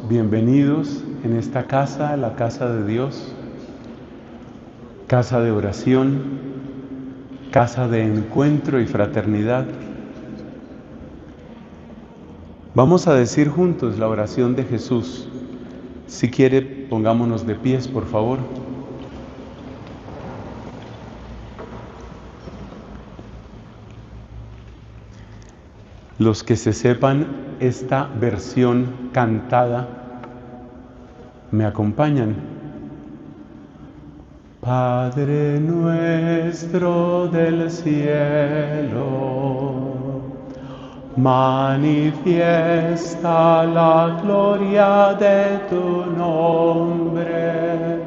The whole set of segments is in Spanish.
bienvenidos en esta casa, la casa de Dios, casa de oración, casa de encuentro y fraternidad. Vamos a decir juntos la oración de Jesús. Si quiere, pongámonos de pies, por favor. Los que se sepan esta versión cantada, me acompañan. Padre nuestro del cielo, manifiesta la gloria de tu nombre,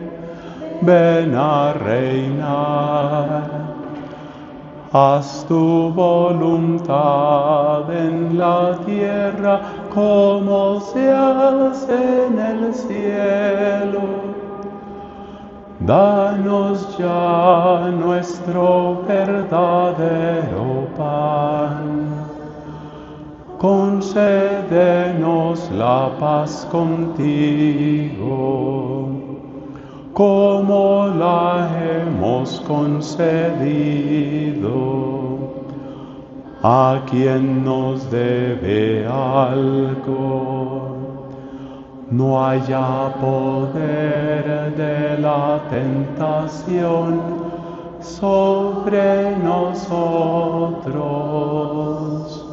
ven a reinar. Haz tu voluntad en la tierra como se hace en el cielo. Danos ya nuestro verdadero pan. Concédenos la paz contigo, como la hemos concedido a quien nos debe algo. No haya poder de la tentación sobre nosotros,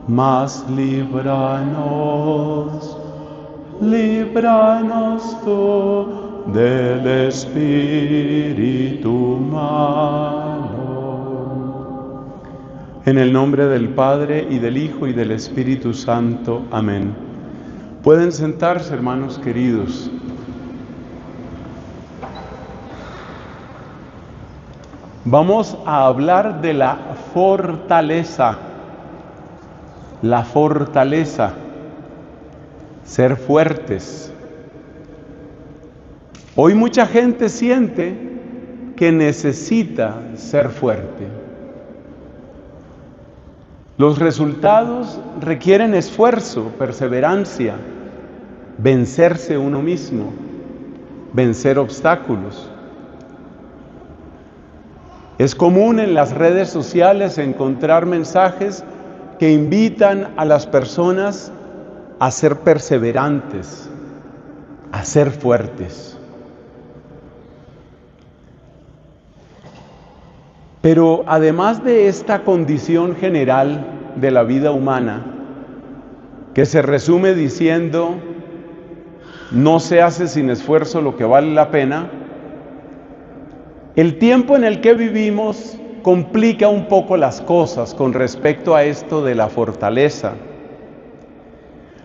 mas líbranos tú del espíritu malo. En el nombre del Padre, y del Hijo, y del Espíritu Santo. Amén. Pueden sentarse, hermanos queridos. Vamos a hablar de la fortaleza. La fortaleza. Ser fuertes. Hoy mucha gente siente que necesita ser fuerte. Los resultados requieren esfuerzo, perseverancia, vencerse uno mismo, vencer obstáculos. Es común en las redes sociales encontrar mensajes que invitan a las personas a ser perseverantes, a ser fuertes. Pero además de esta condición general de la vida humana, que se resume diciendo, no se hace sin esfuerzo lo que vale la pena, el tiempo en el que vivimos complica un poco las cosas con respecto a esto de la fortaleza.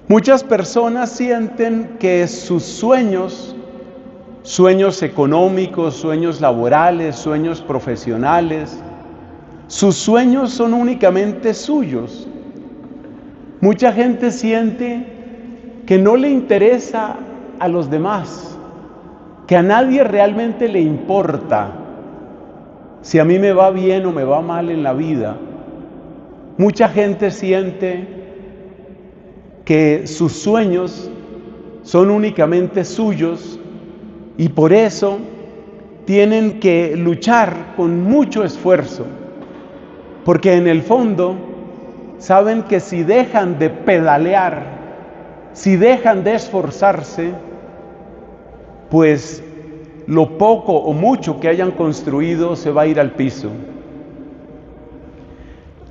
Muchas personas sienten que sus sueños económicos, sueños laborales, sueños profesionales, sus sueños son únicamente suyos. Mucha gente siente que no le interesa a los demás, que a nadie realmente le importa si a mí me va bien o me va mal en la vida. Mucha gente siente que sus sueños son únicamente suyos y por eso tienen que luchar con mucho esfuerzo, porque en el fondo saben que si dejan de pedalear, si dejan de esforzarse, pues lo poco o mucho que hayan construido se va a ir al piso.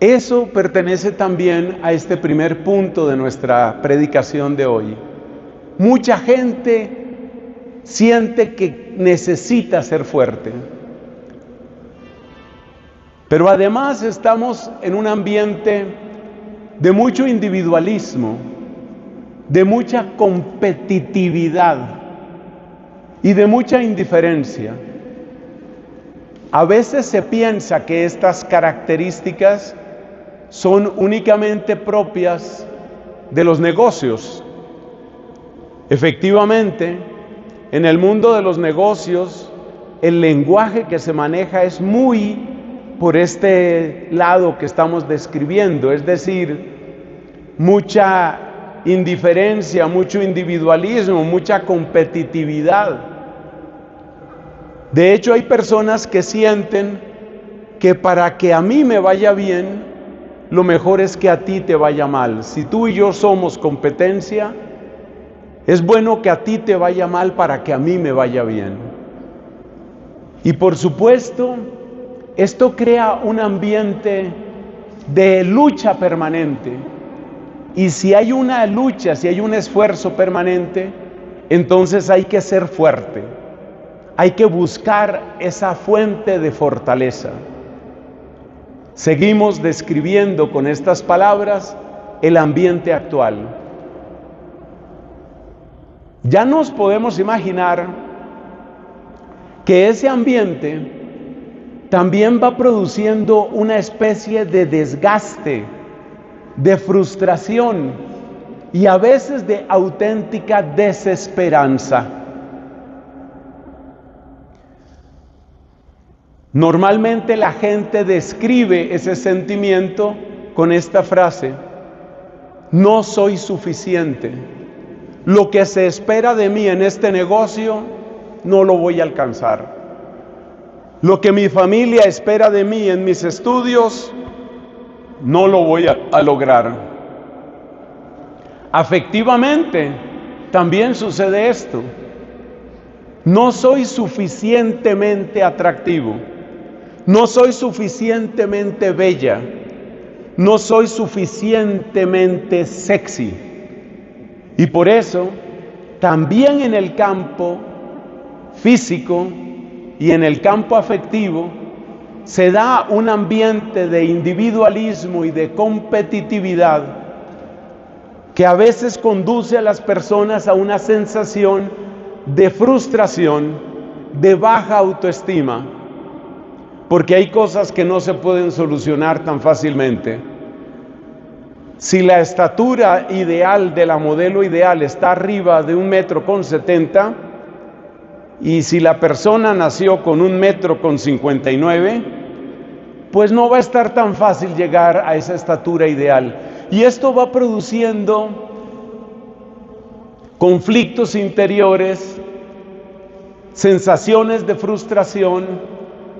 Eso pertenece también a este primer punto de nuestra predicación de hoy. Mucha gente siente que necesita ser fuerte. Pero además estamos en un ambiente de mucho individualismo, de mucha competitividad y de mucha indiferencia. A veces se piensa que estas características son únicamente propias de los negocios. Efectivamente, en el mundo de los negocios, el lenguaje que se maneja es muy por este lado que estamos describiendo, es decir, mucha indiferencia, mucho individualismo, mucha competitividad. De hecho, hay personas que sienten que para que a mí me vaya bien, lo mejor es que a ti te vaya mal. Si tú y yo somos competencia, es bueno que a ti te vaya mal para que a mí me vaya bien. Y por supuesto, esto crea un ambiente de lucha permanente. Y si hay una lucha, si hay un esfuerzo permanente, entonces hay que ser fuerte. Hay que buscar esa fuente de fortaleza. Seguimos describiendo con estas palabras el ambiente actual. Ya nos podemos imaginar que ese ambiente también va produciendo una especie de desgaste, de frustración y a veces de auténtica desesperanza. Normalmente la gente describe ese sentimiento con esta frase: no soy suficiente. Lo que se espera de mí en este negocio no lo voy a alcanzar. Lo que mi familia espera de mí en mis estudios no lo voy a lograr. Afectivamente también sucede esto. No soy suficientemente atractivo. No soy suficientemente bella, no soy suficientemente sexy. Y por eso, también en el campo físico y en el campo afectivo, se da un ambiente de individualismo y de competitividad que a veces conduce a las personas a una sensación de frustración, de baja autoestima. Porque hay cosas que no se pueden solucionar tan fácilmente. Si la estatura ideal de la modelo ideal está arriba de 1,70 m, y si la persona nació con 1,59 m, pues no va a estar tan fácil llegar a esa estatura ideal. Y esto va produciendo conflictos interiores, sensaciones de frustración,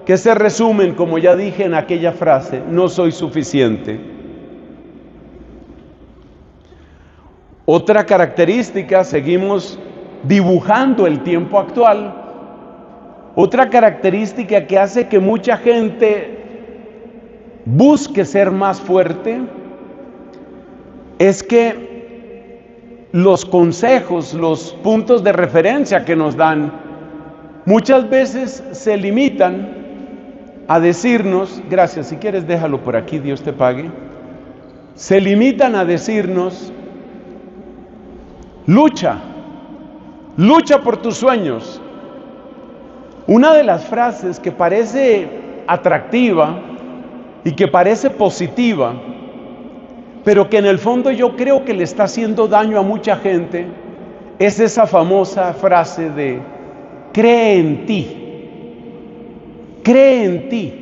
que se resumen, como ya dije en aquella frase: no soy suficiente. Otra característica, seguimos dibujando el tiempo actual, otra característica que hace que mucha gente busque ser más fuerte, es que los consejos, los puntos de referencia que nos dan, muchas veces se limitan a decirnos, gracias, si quieres déjalo por aquí, Dios te pague. Se limitan a decirnos: lucha por tus sueños. Una de las frases que parece atractiva y que parece positiva, pero que en el fondo yo creo que le está haciendo daño a mucha gente, es esa famosa frase de: cree en ti. Cree en ti.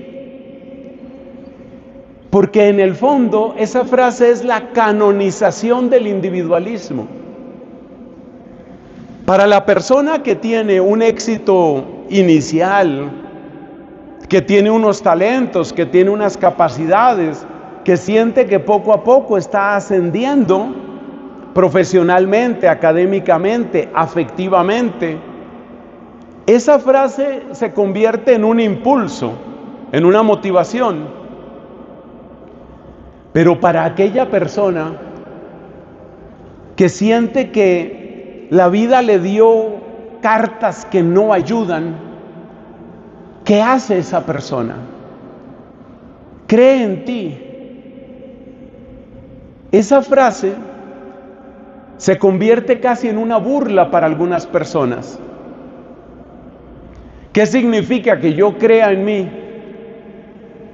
Porque en el fondo esa frase es la canonización del individualismo. Para la persona que tiene un éxito inicial, que tiene unos talentos, que tiene unas capacidades, que siente que poco a poco está ascendiendo profesionalmente, académicamente, afectivamente, esa frase se convierte en un impulso, en una motivación. Pero para aquella persona que siente que la vida le dio cartas que no ayudan, ¿qué hace esa persona? Cree en ti. Esa frase se convierte casi en una burla para algunas personas. ¿Qué significa que yo crea en mí?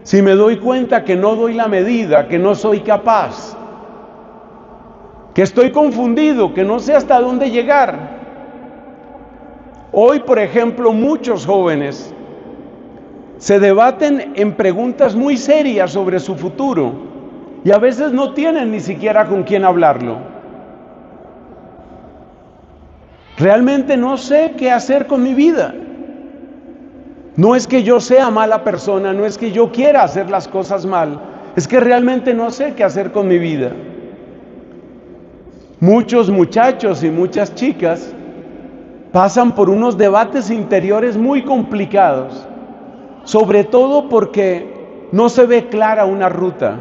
Si me doy cuenta que no doy la medida, que no soy capaz, que estoy confundido, que no sé hasta dónde llegar. Hoy, por ejemplo, muchos jóvenes se debaten en preguntas muy serias sobre su futuro y a veces no tienen ni siquiera con quién hablarlo. Realmente no sé qué hacer con mi vida. No es que yo sea mala persona, no es que yo quiera hacer las cosas mal, es que realmente no sé qué hacer con mi vida. Muchos muchachos y muchas chicas pasan por unos debates interiores muy complicados, sobre todo porque no se ve clara una ruta.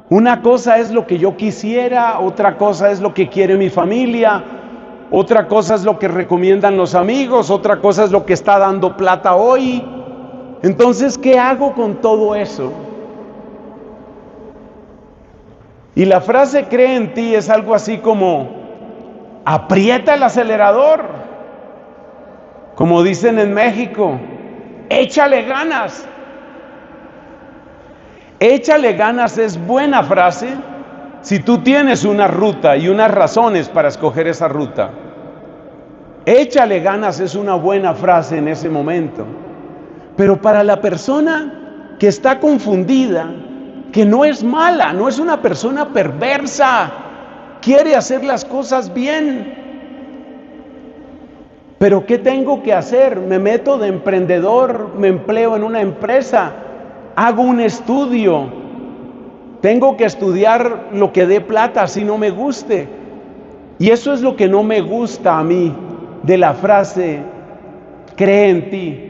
Una cosa es lo que yo quisiera, otra cosa es lo que quiere mi familia, otra cosa es lo que recomiendan los amigos, otra cosa es lo que está dando plata hoy. Entonces, ¿qué hago con todo eso? Y la frase "cree en ti" es algo así como: aprieta el acelerador. Como dicen en México, échale ganas. Échale ganas es buena frase si tú tienes una ruta y unas razones para escoger esa ruta. Échale ganas es una buena frase en ese momento. Pero para la persona que está confundida, que no es mala, no es una persona perversa, quiere hacer las cosas bien. Pero ¿qué tengo que hacer? Me meto de emprendedor, me empleo en una empresa, hago un estudio, tengo que estudiar lo que dé plata así no me guste. Y eso es lo que no me gusta a mí de la frase "cree en ti".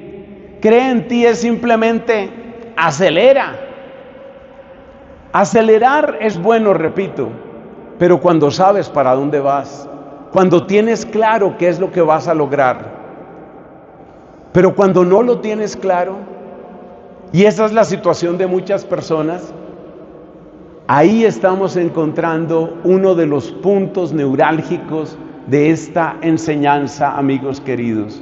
Cree en ti es simplemente acelera. Acelerar es bueno, repito, pero cuando sabes para dónde vas, cuando tienes claro qué es lo que vas a lograr. Pero cuando no lo tienes claro, y esa es la situación de muchas personas, ahí estamos encontrando uno de los puntos neurálgicos de esta enseñanza, amigos queridos.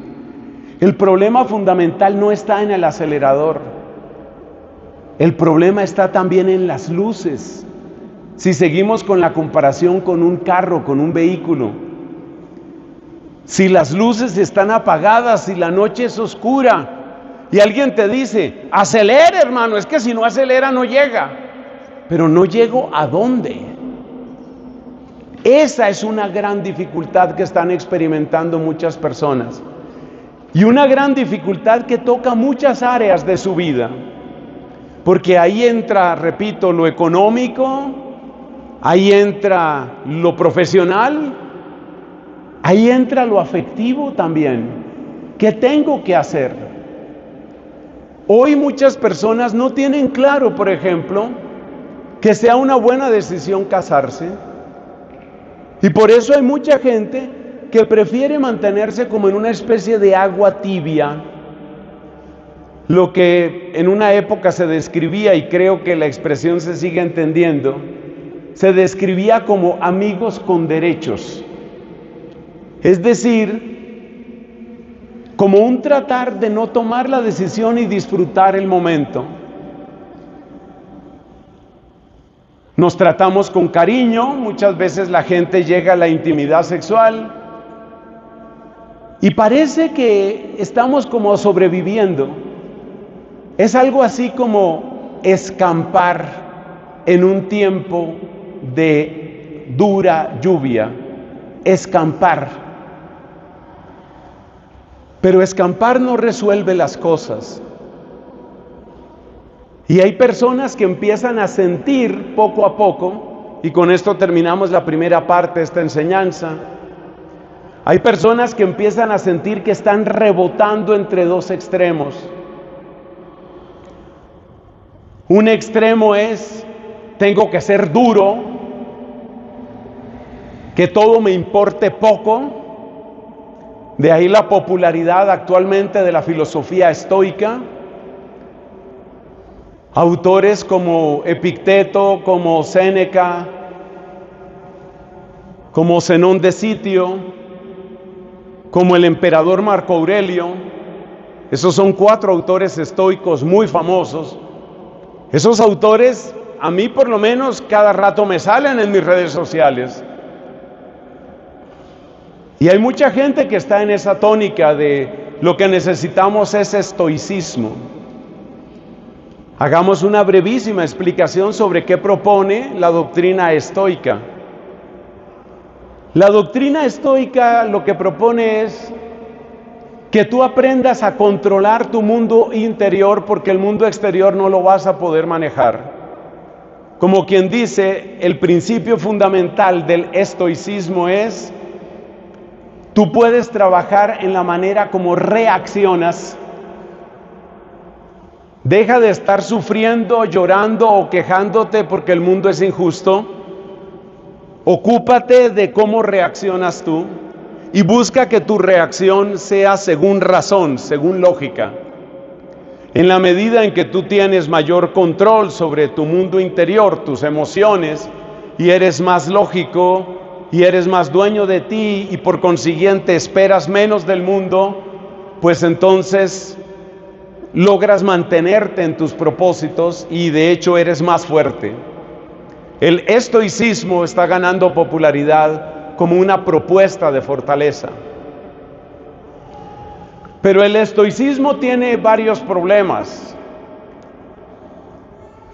El problema fundamental no está en el acelerador. El problema está también en las luces. Si seguimos con la comparación con un carro, con un vehículo, si las luces están apagadas, si la noche es oscura, y alguien te dice: acelera, hermano, es que si no acelera no llega. Pero no llego ¿a dónde? Esa es una gran dificultad que están experimentando muchas personas. Y una gran dificultad que toca muchas áreas de su vida. Porque ahí entra, repito, lo económico, ahí entra lo profesional, ahí entra lo afectivo también. ¿Qué tengo que hacer? Hoy muchas personas no tienen claro, por ejemplo, que sea una buena decisión casarse. Y por eso hay mucha gente que prefiere mantenerse como en una especie de agua tibia. Lo que en una época se describía, y creo que la expresión se sigue entendiendo, se describía como amigos con derechos. Es decir, como un tratar de no tomar la decisión y disfrutar el momento. Nos tratamos con cariño, muchas veces la gente llega a la intimidad sexual y parece que estamos como sobreviviendo. Es algo así como escampar en un tiempo de dura lluvia, escampar. Pero escampar no resuelve las cosas. Y hay personas que empiezan a sentir poco a poco, y con esto terminamos la primera parte de esta enseñanza. Hay personas que empiezan a sentir que están rebotando entre dos extremos. Un extremo es: tengo que ser duro, que todo me importe poco. De ahí la popularidad actualmente de la filosofía estoica. Autores como Epicteto, como Séneca, como Zenón de Sitio, como el emperador Marco Aurelio. Esos son 4 autores estoicos muy famosos. Esos autores, a mí por lo menos, cada rato me salen en mis redes sociales. Y hay mucha gente que está en esa tónica de lo que necesitamos es estoicismo. Hagamos una brevísima explicación sobre qué propone la doctrina estoica. La doctrina estoica lo que propone es que tú aprendas a controlar tu mundo interior, porque el mundo exterior no lo vas a poder manejar. Como quien dice, el principio fundamental del estoicismo es: tú puedes trabajar en la manera como reaccionas. Deja de estar sufriendo, llorando o quejándote porque el mundo es injusto. Ocúpate de cómo reaccionas tú y busca que tu reacción sea según razón, según lógica. En la medida en que tú tienes mayor control sobre tu mundo interior, tus emociones, y eres más lógico y eres más dueño de ti y por consiguiente esperas menos del mundo, pues entonces logras mantenerte en tus propósitos y de hecho eres más fuerte. El estoicismo está ganando popularidad como una propuesta de fortaleza. Pero el estoicismo tiene varios problemas.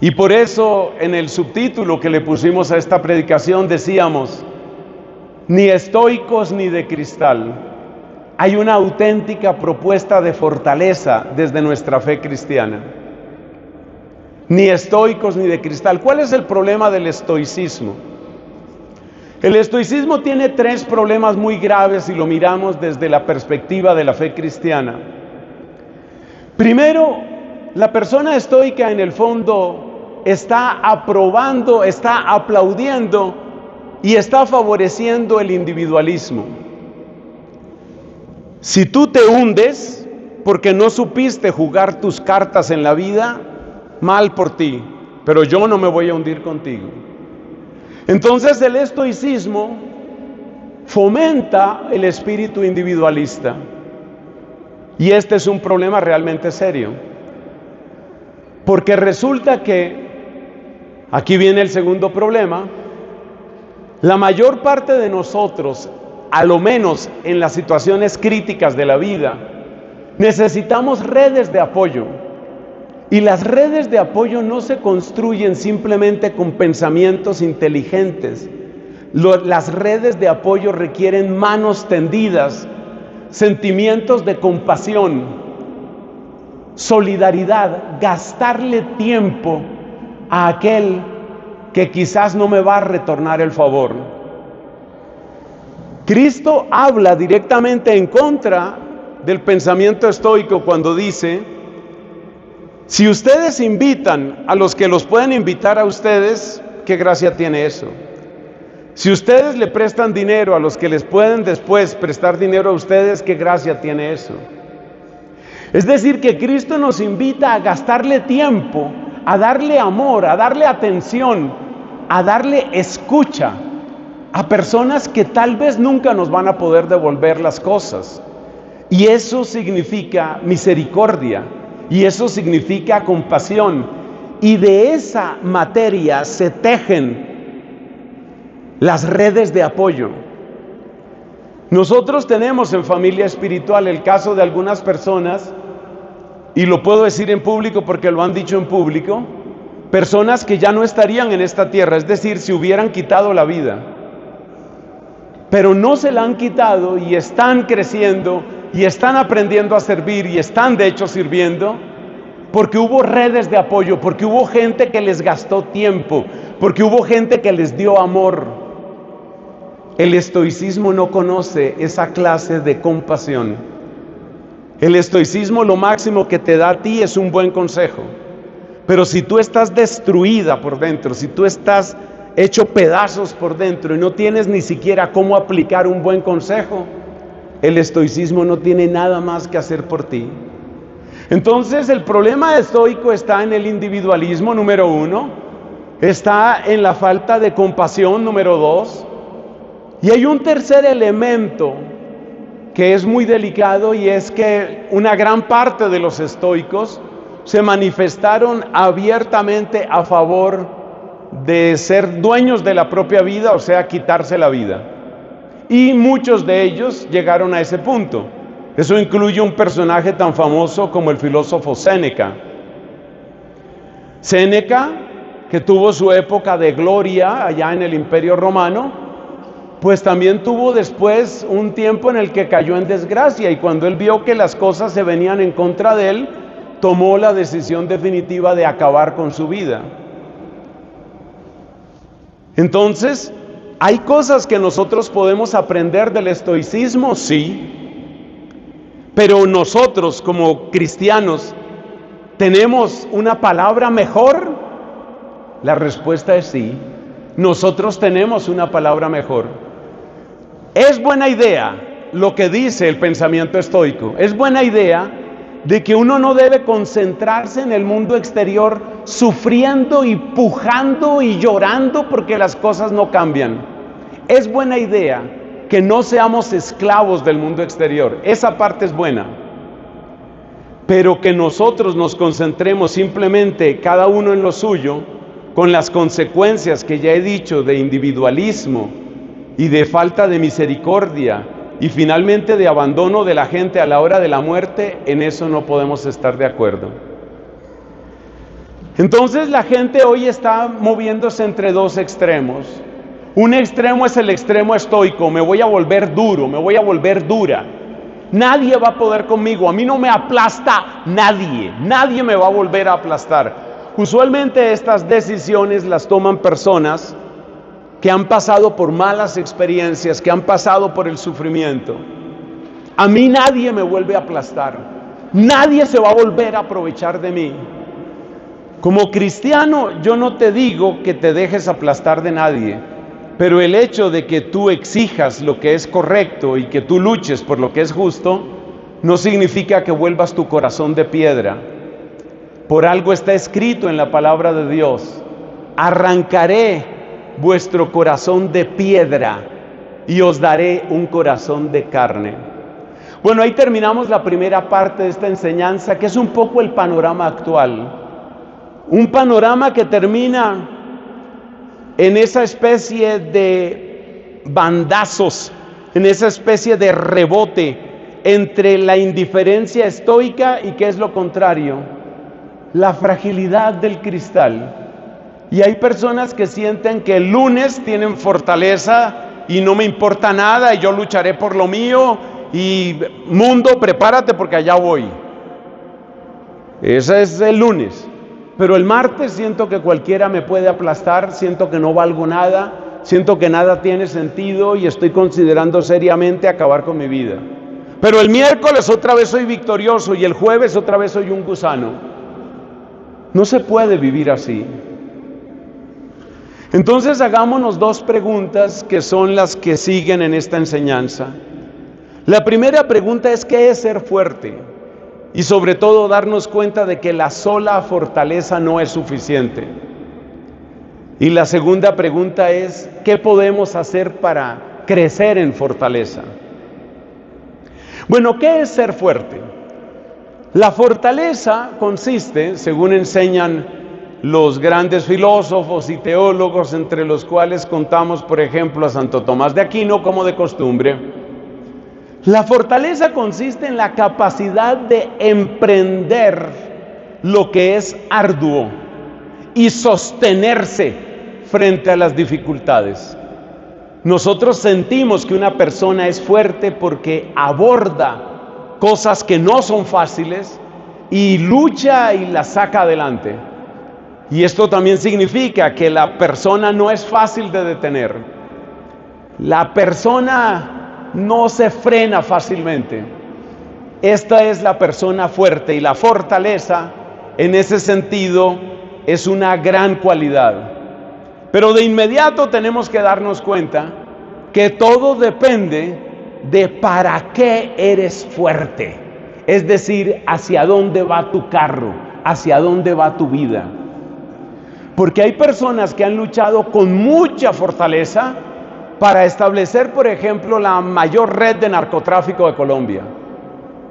Y por eso en el subtítulo que le pusimos a esta predicación decíamos: ni estoicos ni de cristal. Hay una auténtica propuesta de fortaleza desde nuestra fe cristiana. Ni estoicos ni de cristal. ¿Cuál es el problema del estoicismo? El estoicismo tiene tres problemas muy graves si lo miramos desde la perspectiva de la fe cristiana. Primero, la persona estoica en el fondo está aprobando, está aplaudiendo y está favoreciendo el individualismo. Si tú te hundes porque no supiste jugar tus cartas en la vida, mal por ti, pero yo no me voy a hundir contigo. Entonces el estoicismo fomenta el espíritu individualista y este es un problema realmente serio, porque resulta que, aquí viene el segundo problema, la mayor parte de nosotros, a lo menos en las situaciones críticas de la vida, necesitamos redes de apoyo. Y las redes de apoyo no se construyen simplemente con pensamientos inteligentes. Las redes de apoyo requieren manos tendidas, sentimientos de compasión, solidaridad, gastarle tiempo a aquel que quizás no me va a retornar el favor. Cristo habla directamente en contra del pensamiento estoico cuando dice: si ustedes invitan a los que los pueden invitar a ustedes, ¿qué gracia tiene eso? Si ustedes le prestan dinero a los que les pueden después prestar dinero a ustedes, ¿qué gracia tiene eso? Es decir, que Cristo nos invita a gastarle tiempo, a darle amor, a darle atención, a darle escucha a personas que tal vez nunca nos van a poder devolver las cosas. Y eso significa misericordia. Y eso significa compasión. Y de esa materia se tejen las redes de apoyo. Nosotros tenemos en Familia Espiritual el caso de algunas personas, y lo puedo decir en público porque lo han dicho en público, personas que ya no estarían en esta tierra, es decir, se hubieran quitado la vida. Pero no se la han quitado y están creciendo y están aprendiendo a servir y están de hecho sirviendo porque hubo redes de apoyo, porque hubo gente que les gastó tiempo, porque hubo gente que les dio amor. El estoicismo no conoce esa clase de compasión. El estoicismo lo máximo que te da a ti es un buen consejo, pero si tú estás destruida por dentro, si tú estás hecho pedazos por dentro y no tienes ni siquiera cómo aplicar un buen consejo, el estoicismo no tiene nada más que hacer por ti. Entonces el problema estoico está en el individualismo, número uno, está en la falta de compasión, número dos, y hay un tercer elemento que es muy delicado, y es que una gran parte de los estoicos se manifestaron abiertamente a favor de ser dueños de la propia vida, o sea, quitarse la vida. Y muchos de ellos llegaron a ese punto. Eso incluye un personaje tan famoso como el filósofo Séneca. Séneca, que tuvo su época de gloria allá en el Imperio Romano, pues también tuvo después un tiempo en el que cayó en desgracia, y cuando él vio que las cosas se venían en contra de él, tomó la decisión definitiva de acabar con su vida. Entonces, ¿hay cosas que nosotros podemos aprender del estoicismo? Sí. Pero nosotros como cristianos, ¿tenemos una palabra mejor? La respuesta es sí. Nosotros tenemos una palabra mejor. Es buena idea lo que dice el pensamiento estoico. Es buena idea de que uno no debe concentrarse en el mundo exterior sufriendo y pujando y llorando porque las cosas no cambian. Es buena idea que no seamos esclavos del mundo exterior. Esa parte es buena. Pero que nosotros nos concentremos simplemente cada uno en lo suyo, con las consecuencias que ya he dicho de individualismo y de falta de misericordia y finalmente de abandono de la gente a la hora de la muerte, en eso no podemos estar de acuerdo. Entonces la gente hoy está moviéndose entre dos extremos. Un extremo es el extremo estoico: me voy a volver duro, me voy a volver dura. Nadie va a poder conmigo, a mí no me aplasta nadie, nadie me va a volver a aplastar. Usualmente estas decisiones las toman personas que han pasado por malas experiencias, que han pasado por el sufrimiento. A mí nadie me vuelve a aplastar, nadie se va a volver a aprovechar de mí. Como cristiano, yo no te digo que te dejes aplastar de nadie, pero el hecho de que tú exijas lo que es correcto y que tú luches por lo que es justo, no significa que vuelvas tu corazón de piedra. Por algo está escrito en la palabra de Dios: arrancaré vuestro corazón de piedra y os daré un corazón de carne. Bueno, ahí terminamos la primera parte de esta enseñanza, que es un poco el panorama actual. Un panorama que termina en esa especie de bandazos, en esa especie de rebote entre la indiferencia estoica y, ¿qué es lo contrario?, la fragilidad del cristal. Y hay personas que sienten que el lunes tienen fortaleza y no me importa nada y yo lucharé por lo mío y mundo, prepárate porque allá voy. Ese es el lunes. Pero el martes siento que cualquiera me puede aplastar, siento que no valgo nada, siento que nada tiene sentido y estoy considerando seriamente acabar con mi vida. Pero el miércoles otra vez soy victorioso y el jueves otra vez soy un gusano. No se puede vivir así. Entonces hagámonos dos preguntas que son las que siguen en esta enseñanza. La primera pregunta es: ¿qué es ser fuerte? Y sobre todo darnos cuenta de que la sola fortaleza no es suficiente. Y la segunda pregunta es: ¿qué podemos hacer para crecer en fortaleza? Bueno, ¿qué es ser fuerte? La fortaleza consiste, según enseñan los grandes filósofos y teólogos, entre los cuales contamos, por ejemplo, a Santo Tomás de Aquino, como de costumbre. La fortaleza consiste en la capacidad de emprender lo que es arduo y sostenerse frente a las dificultades. Nosotros sentimos que una persona es fuerte porque aborda cosas que no son fáciles y lucha y las saca adelante. Y esto también significa que la persona no es fácil de detener. La persona no se frena fácilmente. Esta es la persona fuerte, y la fortaleza en ese sentido es una gran cualidad. Pero de inmediato tenemos que darnos cuenta que todo depende de para qué eres fuerte. Es decir, hacia dónde va tu carro, hacia dónde va tu vida. Porque hay personas que han luchado con mucha fortaleza para establecer, por ejemplo, la mayor red de narcotráfico de Colombia.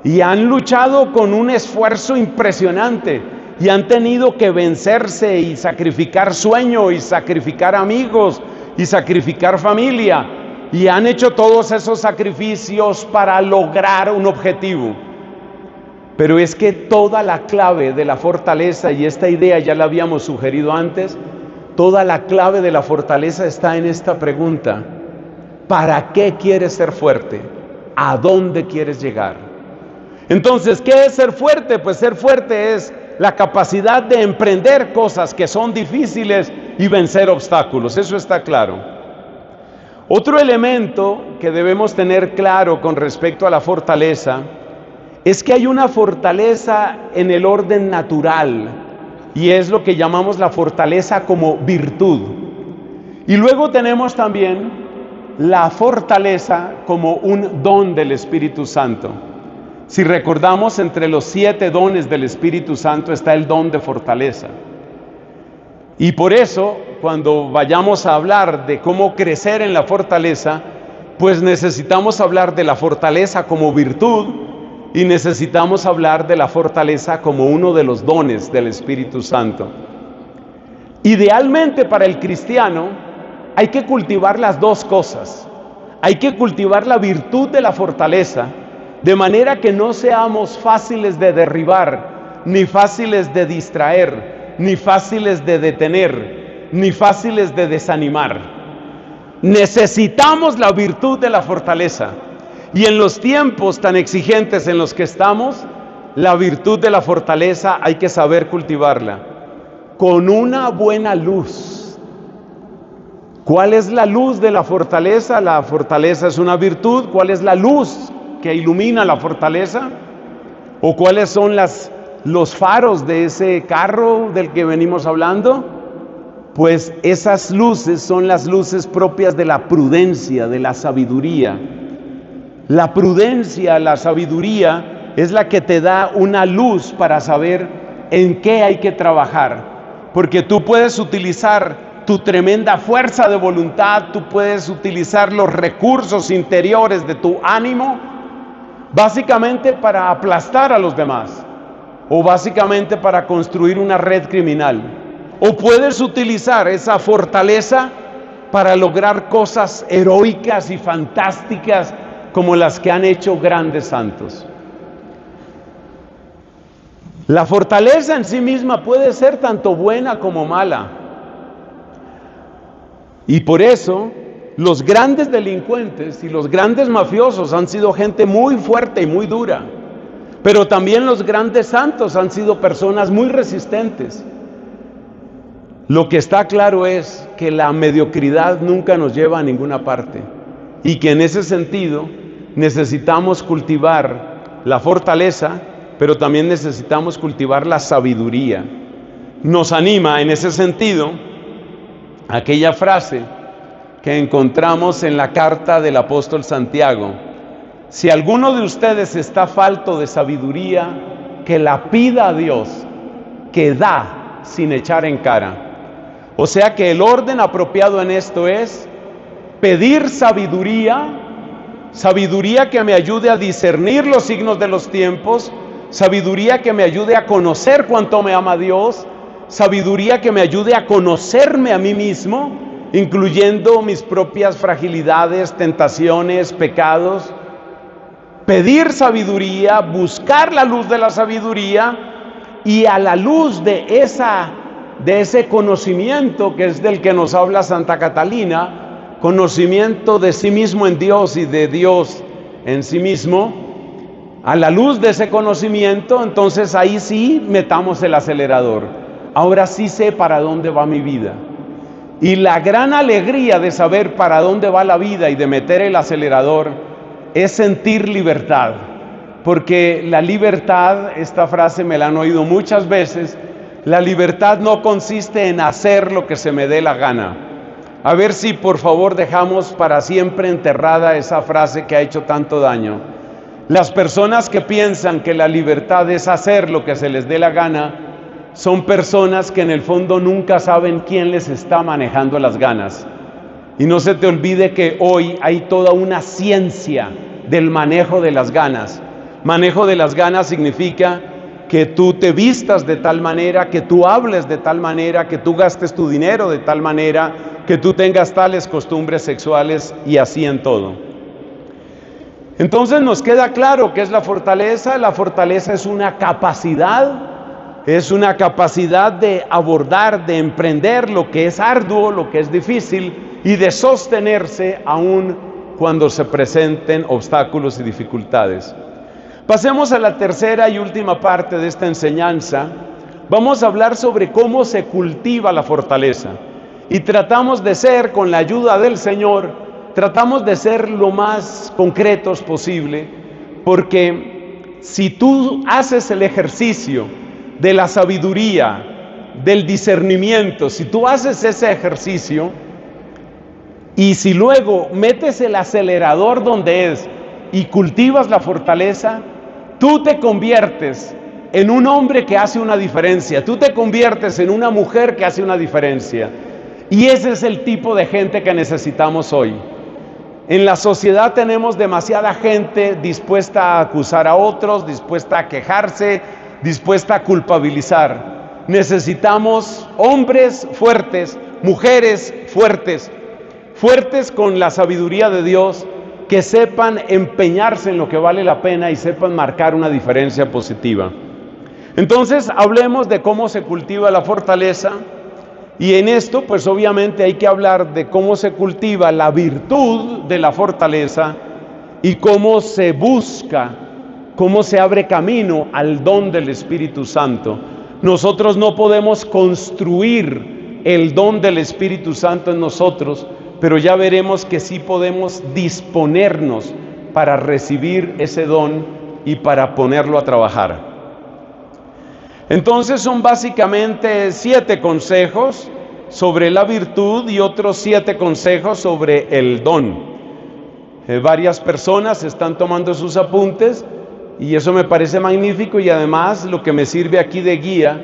Y han luchado con un esfuerzo impresionante y han tenido que vencerse y sacrificar sueño y sacrificar amigos y sacrificar familia. Y han hecho todos esos sacrificios para lograr un objetivo. Pero es que toda la clave de la fortaleza, y esta idea ya la habíamos sugerido antes, toda la clave de la fortaleza está en esta pregunta: ¿Para qué quieres ser fuerte? ¿A dónde quieres llegar? Entonces, ¿qué es ser fuerte? Pues ser fuerte es la capacidad de emprender cosas que son difíciles y vencer obstáculos. Eso está claro. Otro elemento que debemos tener claro con respecto a la fortaleza es que hay una fortaleza en el orden natural y es lo que llamamos la fortaleza como virtud. Y luego tenemos también la fortaleza como un don del Espíritu Santo. Si recordamos, entre los 7 dones del Espíritu Santo está el don de fortaleza. Y por eso, cuando vayamos a hablar de cómo crecer en la fortaleza, pues necesitamos hablar de la fortaleza como virtud y necesitamos hablar de la fortaleza como uno de los dones del Espíritu Santo. Idealmente para el cristiano hay que cultivar las dos cosas. Hay que cultivar la virtud de la fortaleza, de manera que no seamos fáciles de derribar, ni fáciles de distraer, ni fáciles de detener, ni fáciles de desanimar. Necesitamos la virtud de la fortaleza. Y en los tiempos tan exigentes en los que estamos, la virtud de la fortaleza hay que saber cultivarla con una buena luz. ¿Cuál es la luz de la fortaleza? La fortaleza es una virtud. ¿Cuál es la luz que ilumina la fortaleza? ¿O cuáles son los faros de ese carro del que venimos hablando? Pues esas luces son las luces propias de la prudencia, de la sabiduría. La prudencia, la sabiduría es la que te da una luz para saber en qué hay que trabajar. Porque tú puedes utilizar tu tremenda fuerza de voluntad, tú puedes utilizar los recursos interiores de tu ánimo, básicamente para aplastar a los demás, o básicamente para construir una red criminal. O puedes utilizar esa fortaleza para lograr cosas heroicas y fantásticas como las que han hecho grandes santos. La fortaleza en sí misma puede ser tanto buena como mala. Y por eso los grandes delincuentes y los grandes mafiosos han sido gente muy fuerte y muy dura. Pero también los grandes santos han sido personas muy resistentes. Lo que está claro es que la mediocridad nunca nos lleva a ninguna parte. Y que en ese sentido necesitamos cultivar la fortaleza, pero también necesitamos cultivar la sabiduría. Nos anima en ese sentido aquella frase que encontramos en la carta del apóstol Santiago: si alguno de ustedes está falto de sabiduría, que la pida a Dios, que da sin echar en cara. O sea que el orden apropiado en esto es pedir sabiduría, sabiduría que me ayude a discernir los signos de los tiempos, sabiduría que me ayude a conocer cuánto me ama Dios, sabiduría que me ayude a conocerme a mí mismo, incluyendo mis propias fragilidades, tentaciones, pecados. Pedir sabiduría, buscar la luz de la sabiduría, y a la luz de ese conocimiento que es del que nos habla Santa Catalina, conocimiento de sí mismo en Dios y de Dios en sí mismo, a la luz de ese conocimiento, entonces ahí sí metamos el acelerador. Ahora sí sé para dónde va mi vida. Y la gran alegría de saber para dónde va la vida y de meter el acelerador es sentir libertad. Porque la libertad, esta frase me la han oído muchas veces, la libertad no consiste en hacer lo que se me dé la gana. A ver si por favor dejamos para siempre enterrada esa frase que ha hecho tanto daño. Las personas que piensan que la libertad es hacer lo que se les dé la gana, son personas que en el fondo nunca saben quién les está manejando las ganas. Y no se te olvide que hoy hay toda una ciencia del manejo de las ganas. Manejo de las ganas significa que tú te vistas de tal manera, que tú hables de tal manera, que tú gastes tu dinero de tal manera, que tú tengas tales costumbres sexuales y así en todo. Entonces nos queda claro qué es la fortaleza. La fortaleza es una capacidad de abordar, de emprender lo que es arduo, lo que es difícil y de sostenerse aún cuando se presenten obstáculos y dificultades. Pasemos a la tercera y última parte de esta enseñanza. Vamos a hablar sobre cómo se cultiva la fortaleza. Y tratamos de ser, con la ayuda del Señor, tratamos de ser lo más concretos posible, porque si tú haces el ejercicio de la sabiduría, del discernimiento, si tú haces ese ejercicio, y si luego metes el acelerador donde es y cultivas la fortaleza, tú te conviertes en un hombre que hace una diferencia, tú te conviertes en una mujer que hace una diferencia. Y ese es el tipo de gente que necesitamos hoy. En la sociedad tenemos demasiada gente dispuesta a acusar a otros, dispuesta a quejarse, dispuesta a culpabilizar. Necesitamos hombres fuertes, mujeres fuertes, fuertes con la sabiduría de Dios, que sepan empeñarse en lo que vale la pena y sepan marcar una diferencia positiva. Entonces, hablemos de cómo se cultiva la fortaleza. Y en esto, pues obviamente hay que hablar de cómo se cultiva la virtud de la fortaleza y cómo se busca, cómo se abre camino al don del Espíritu Santo. Nosotros no podemos construir el don del Espíritu Santo en nosotros, pero ya veremos que sí podemos disponernos para recibir ese don y para ponerlo a trabajar. Entonces son básicamente 7 consejos sobre la virtud y otros 7 consejos sobre el don. Varias personas están tomando sus apuntes y eso me parece magnífico, y además lo que me sirve aquí de guía,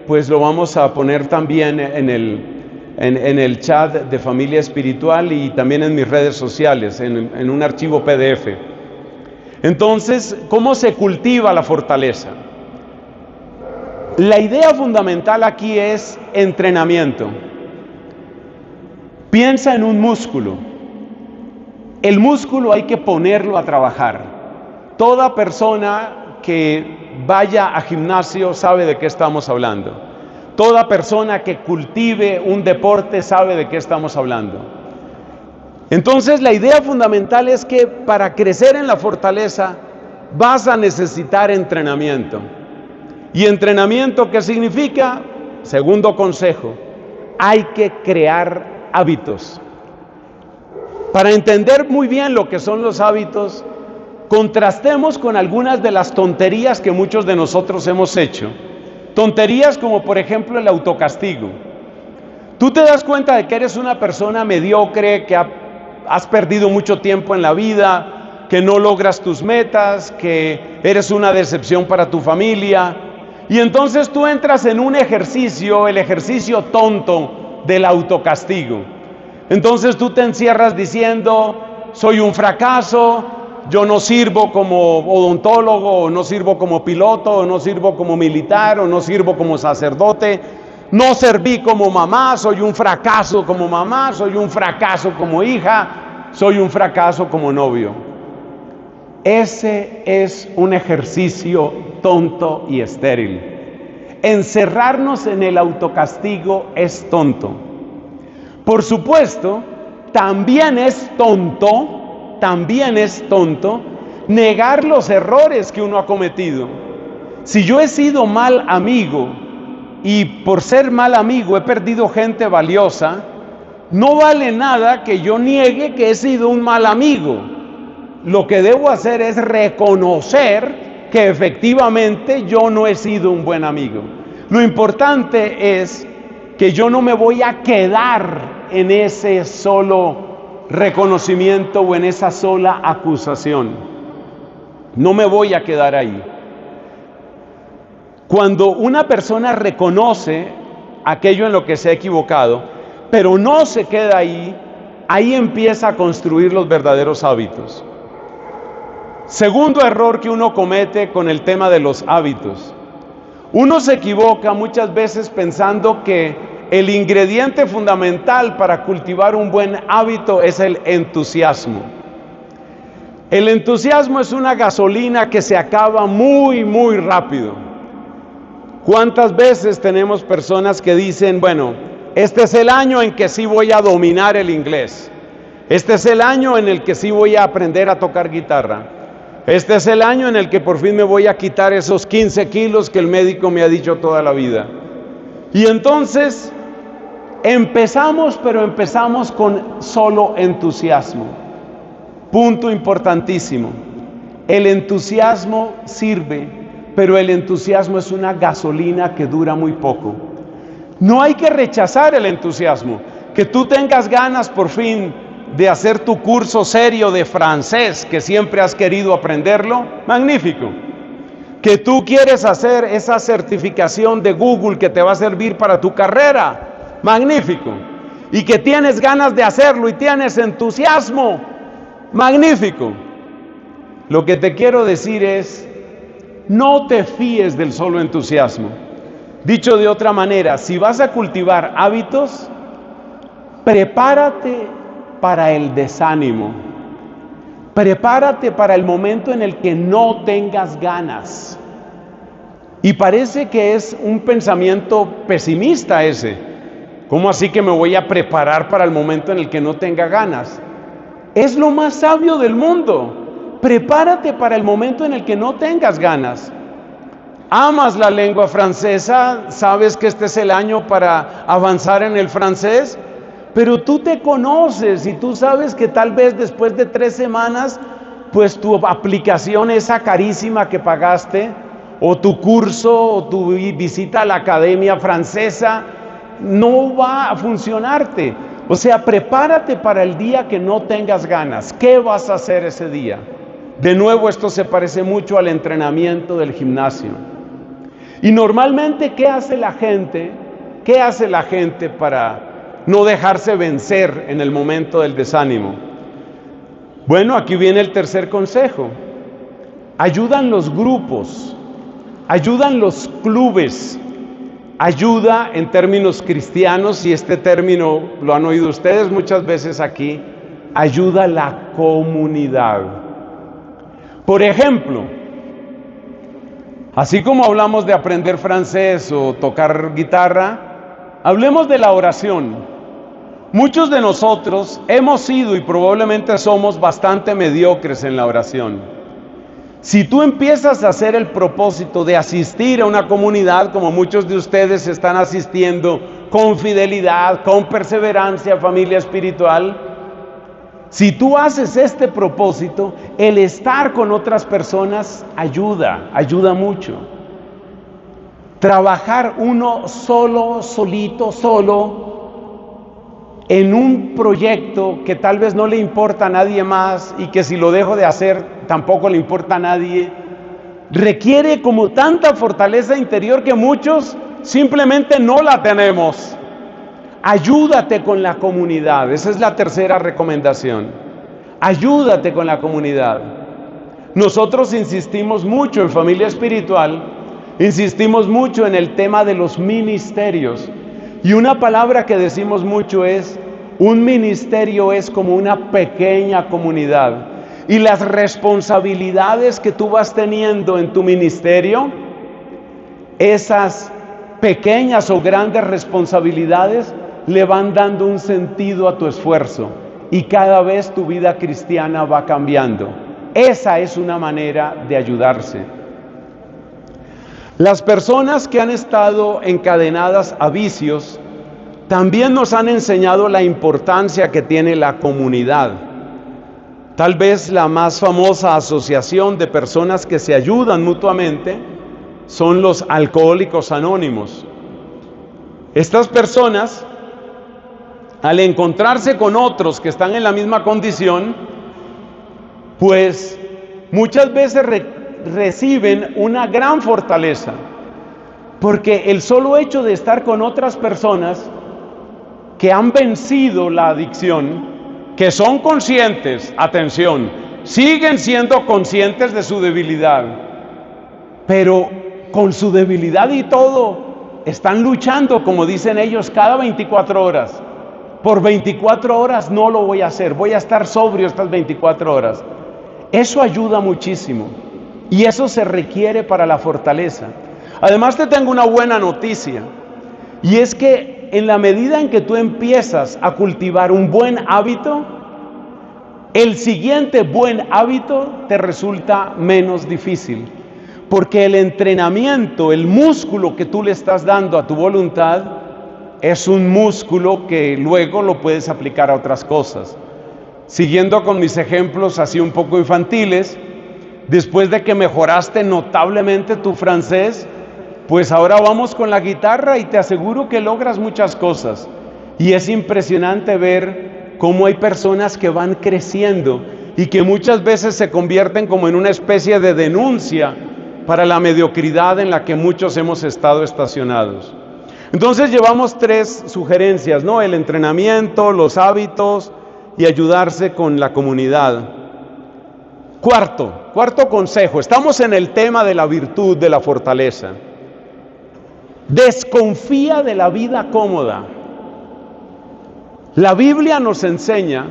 pues lo vamos a poner también en el chat de Familia Espiritual y también en mis redes sociales, en un archivo PDF. Entonces, ¿cómo se cultiva la fortaleza? La idea fundamental aquí es entrenamiento. Piensa en un músculo. El músculo hay que ponerlo a trabajar. Toda persona que vaya a gimnasio sabe de qué estamos hablando. Toda persona que cultive un deporte sabe de qué estamos hablando. Entonces, la idea fundamental es que para crecer en la fortaleza vas a necesitar entrenamiento. ¿Y entrenamiento qué significa? Segundo consejo, hay que crear hábitos. Para entender muy bien lo que son los hábitos, contrastemos con algunas de las tonterías que muchos de nosotros hemos hecho. Tonterías como, por ejemplo, el autocastigo. Tú te das cuenta de que eres una persona mediocre, que has perdido mucho tiempo en la vida, que no logras tus metas, que eres una decepción para tu familia. Y entonces tú entras en un ejercicio, el ejercicio tonto del autocastigo. Entonces tú te encierras diciendo, soy un fracaso, yo no sirvo como odontólogo, o no sirvo como piloto, o no sirvo como militar, o no sirvo como sacerdote, no serví como mamá, soy un fracaso como mamá, soy un fracaso como hija, soy un fracaso como novio. Ese es un ejercicio tonto y estéril. Encerrarnos en el autocastigo es tonto. Por supuesto, también es tonto negar los errores que uno ha cometido. Si yo he sido mal amigo y por ser mal amigo he perdido gente valiosa, no vale nada que yo niegue que he sido un mal amigo. Lo que debo hacer es reconocer que efectivamente yo no he sido un buen amigo. Lo importante es que yo no me voy a quedar en ese solo reconocimiento o en esa sola acusación. No me voy a quedar ahí. Cuando una persona reconoce aquello en lo que se ha equivocado, pero no se queda ahí, ahí empieza a construir los verdaderos hábitos. Segundo error que uno comete con el tema de los hábitos. Uno se equivoca muchas veces pensando que el ingrediente fundamental para cultivar un buen hábito es el entusiasmo. El entusiasmo es una gasolina que se acaba muy, muy rápido. ¿Cuántas veces tenemos personas que dicen, bueno, este es el año en que sí voy a dominar el inglés? Este es el año en el que sí voy a aprender a tocar guitarra. Este es el año en el que por fin me voy a quitar esos 15 kilos que el médico me ha dicho toda la vida. Y entonces empezamos, pero empezamos con solo entusiasmo. Punto importantísimo. El entusiasmo sirve, pero el entusiasmo es una gasolina que dura muy poco. No hay que rechazar el entusiasmo. Que tú tengas ganas por fin de hacer tu curso serio de francés, que siempre has querido aprenderlo, magnífico. Que tú quieres hacer esa certificación de Google que te va a servir para tu carrera, magnífico. Y que tienes ganas de hacerlo y tienes entusiasmo, magnífico. Lo que te quiero decir es, no te fíes del solo entusiasmo. Dicho de otra manera, si vas a cultivar hábitos, prepárate para el desánimo. Prepárate para el momento en el que no tengas ganas. Y parece que es un pensamiento pesimista ese. ¿Cómo así que me voy a preparar para el momento en el que no tenga ganas? Es lo más sabio del mundo. Prepárate para el momento en el que no tengas ganas. ¿Amas la lengua francesa? ¿Sabes que este es el año para avanzar en el francés? Pero tú te conoces y tú sabes que tal vez después de 3 semanas, pues tu aplicación esa carísima que pagaste, o tu curso, o tu visita a la academia francesa, no va a funcionarte. O sea, prepárate para el día que no tengas ganas. ¿Qué vas a hacer ese día? De nuevo, esto se parece mucho al entrenamiento del gimnasio. Y normalmente, ¿qué hace la gente? ¿Qué hace la gente para no dejarse vencer en el momento del desánimo? Bueno, aquí viene el tercer consejo. Ayudan los grupos, ayudan los clubes, ayuda en términos cristianos, y este término lo han oído ustedes muchas veces aquí, ayuda la comunidad. Por ejemplo, así como hablamos de aprender francés o tocar guitarra, hablemos de la oración. Muchos de nosotros hemos sido y probablemente somos bastante mediocres en la oración. Si tú empiezas a hacer el propósito de asistir a una comunidad, como muchos de ustedes están asistiendo con fidelidad, con perseverancia, familia espiritual, si tú haces este propósito, el estar con otras personas ayuda mucho. Trabajar uno solo, solito, solo, en un proyecto que tal vez no le importa a nadie más y que si lo dejo de hacer tampoco le importa a nadie, requiere como tanta fortaleza interior que muchos simplemente no la tenemos. Ayúdate con la comunidad, esa es la tercera recomendación. Ayúdate con la comunidad. Nosotros insistimos mucho en familia espiritual, insistimos mucho en el tema de los ministerios. Y una palabra que decimos mucho es, un ministerio es como una pequeña comunidad. Y las responsabilidades que tú vas teniendo en tu ministerio, esas pequeñas o grandes responsabilidades, le van dando un sentido a tu esfuerzo. Y cada vez tu vida cristiana va cambiando. Esa es una manera de ayudarse. Las personas que han estado encadenadas a vicios también nos han enseñado la importancia que tiene la comunidad. Tal vez la más famosa asociación de personas que se ayudan mutuamente son los alcohólicos anónimos. Estas personas, al encontrarse con otros que están en la misma condición, pues muchas veces reciben una gran fortaleza, porque el solo hecho de estar con otras personas que han vencido la adicción, que son conscientes, atención, siguen siendo conscientes de su debilidad, pero con su debilidad y todo, están luchando, como dicen ellos, cada 24 horas. Por 24 horas no lo voy a hacer, voy a estar sobrio estas 24 horas. Eso ayuda muchísimo. Y eso se requiere para la fortaleza. Además te tengo una buena noticia. Y es que en la medida en que tú empiezas a cultivar un buen hábito, el siguiente buen hábito te resulta menos difícil, porque el entrenamiento, el músculo que tú le estás dando a tu voluntad, es un músculo que luego lo puedes aplicar a otras cosas. Siguiendo con mis ejemplos así un poco infantiles, después de que mejoraste notablemente tu francés, pues ahora vamos con la guitarra y te aseguro que logras muchas cosas. Y es impresionante ver cómo hay personas que van creciendo y que muchas veces se convierten como en una especie de denuncia para la mediocridad en la que muchos hemos estado estacionados. Entonces llevamos 3 sugerencias, ¿no? El entrenamiento, los hábitos y ayudarse con la comunidad. Cuarto consejo, estamos en el tema de la virtud, de la fortaleza. Desconfía de la vida cómoda. La Biblia nos enseña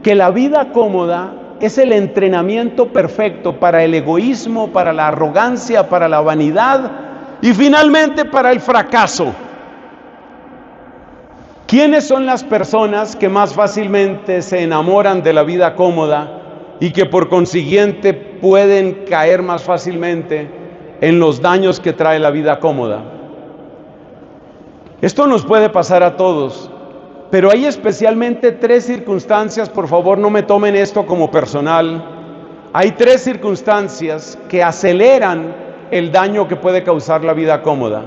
que la vida cómoda es el entrenamiento perfecto para el egoísmo, para la arrogancia, para la vanidad y finalmente para el fracaso. ¿Quiénes son las personas que más fácilmente se enamoran de la vida cómoda y que por consiguiente pueden caer más fácilmente en los daños que trae la vida cómoda? Esto nos puede pasar a todos, pero hay especialmente 3 circunstancias, por favor no me tomen esto como personal. Hay 3 circunstancias que aceleran el daño que puede causar la vida cómoda.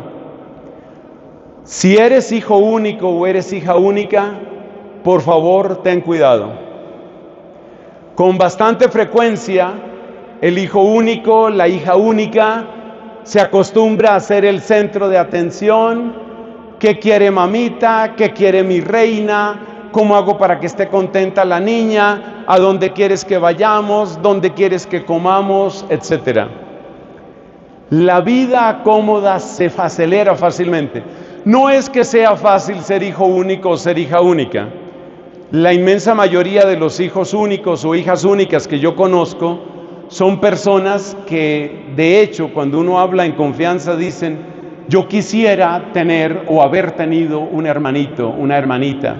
Si eres hijo único o eres hija única, por favor ten cuidado. Con bastante frecuencia, el hijo único, la hija única, se acostumbra a ser el centro de atención. ¿Qué quiere mamita? ¿Qué quiere mi reina? ¿Cómo hago para que esté contenta la niña? ¿A dónde quieres que vayamos? ¿Dónde quieres que comamos? Etcétera. La vida cómoda se acelera fácilmente. No es que sea fácil ser hijo único o ser hija única. La inmensa mayoría de los hijos únicos o hijas únicas que yo conozco son personas que, de hecho, cuando uno habla en confianza dicen: yo quisiera tener o haber tenido un hermanito, una hermanita,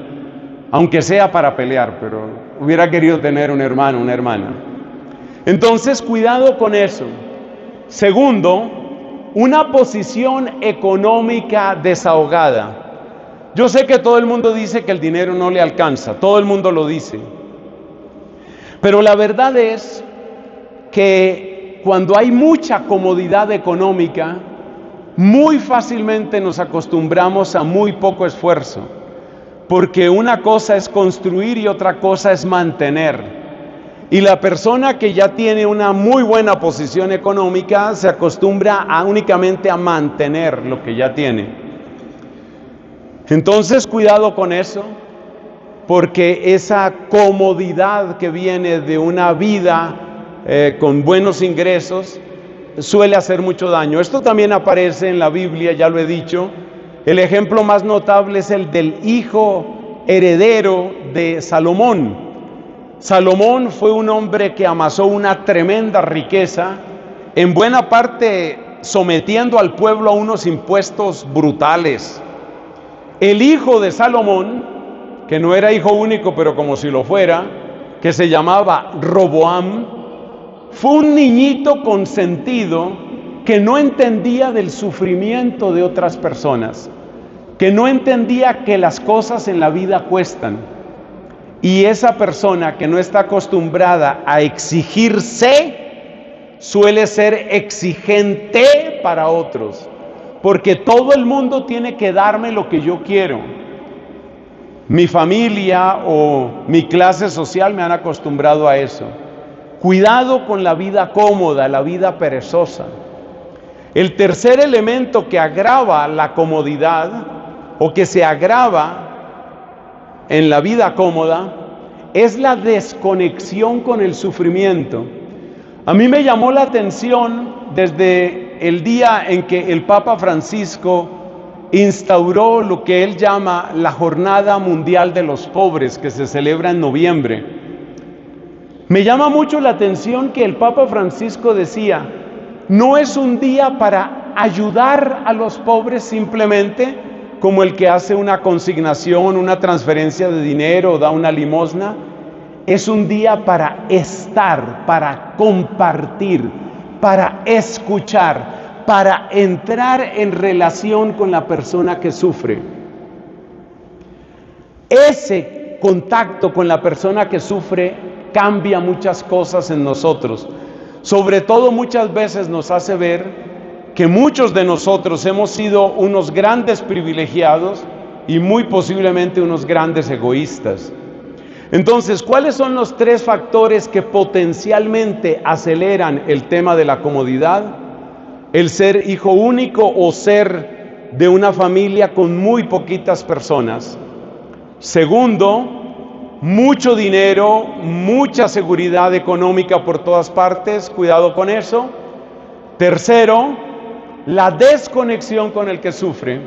aunque sea para pelear, pero hubiera querido tener un hermano, una hermana. Entonces, cuidado con eso. Segundo, una posición económica desahogada. Yo sé que todo el mundo dice que el dinero no le alcanza, todo el mundo lo dice. Pero la verdad es que cuando hay mucha comodidad económica, muy fácilmente nos acostumbramos a muy poco esfuerzo, porque una cosa es construir y otra cosa es mantener. Y la persona que ya tiene una muy buena posición económica se acostumbra únicamente a mantener lo que ya tiene. Entonces, cuidado con eso, porque esa comodidad que viene de una vida con buenos ingresos suele hacer mucho daño. Esto también aparece en la Biblia, ya lo he dicho. El ejemplo más notable es el del hijo heredero de Salomón. Salomón fue un hombre que amasó una tremenda riqueza, en buena parte sometiendo al pueblo a unos impuestos brutales. El hijo de Salomón, que no era hijo único, pero como si lo fuera, que se llamaba Roboam, fue un niñito consentido que no entendía del sufrimiento de otras personas, que no entendía que las cosas en la vida cuestan. Y esa persona que no está acostumbrada a exigirse, suele ser exigente para otros, porque todo el mundo tiene que darme lo que yo quiero. Mi familia o mi clase social me han acostumbrado a eso. Cuidado con la vida cómoda, la vida perezosa. El tercer elemento que agrava la comodidad o que se agrava en la vida cómoda es la desconexión con el sufrimiento. A mí me llamó la atención desde el día en que el Papa Francisco instauró lo que él llama la Jornada Mundial de los Pobres, que se celebra en noviembre. Me llama mucho la atención que el Papa Francisco decía: no es un día para ayudar a los pobres simplemente, como el que hace una consignación, una transferencia de dinero o da una limosna. es un día para estar, para compartir, para escuchar, para entrar en relación con la persona que sufre. Ese contacto con la persona que sufre cambia muchas cosas en nosotros. Sobre todo muchas veces nos hace ver que muchos de nosotros hemos sido unos grandes privilegiados y muy posiblemente unos grandes egoístas. Entonces, ¿cuáles son los 3 factores que potencialmente aceleran el tema de la comodidad? El ser hijo único o ser de una familia con muy poquitas personas. Segundo, mucho dinero, mucha seguridad económica por todas partes, cuidado con eso. Tercero, la desconexión con el que sufre.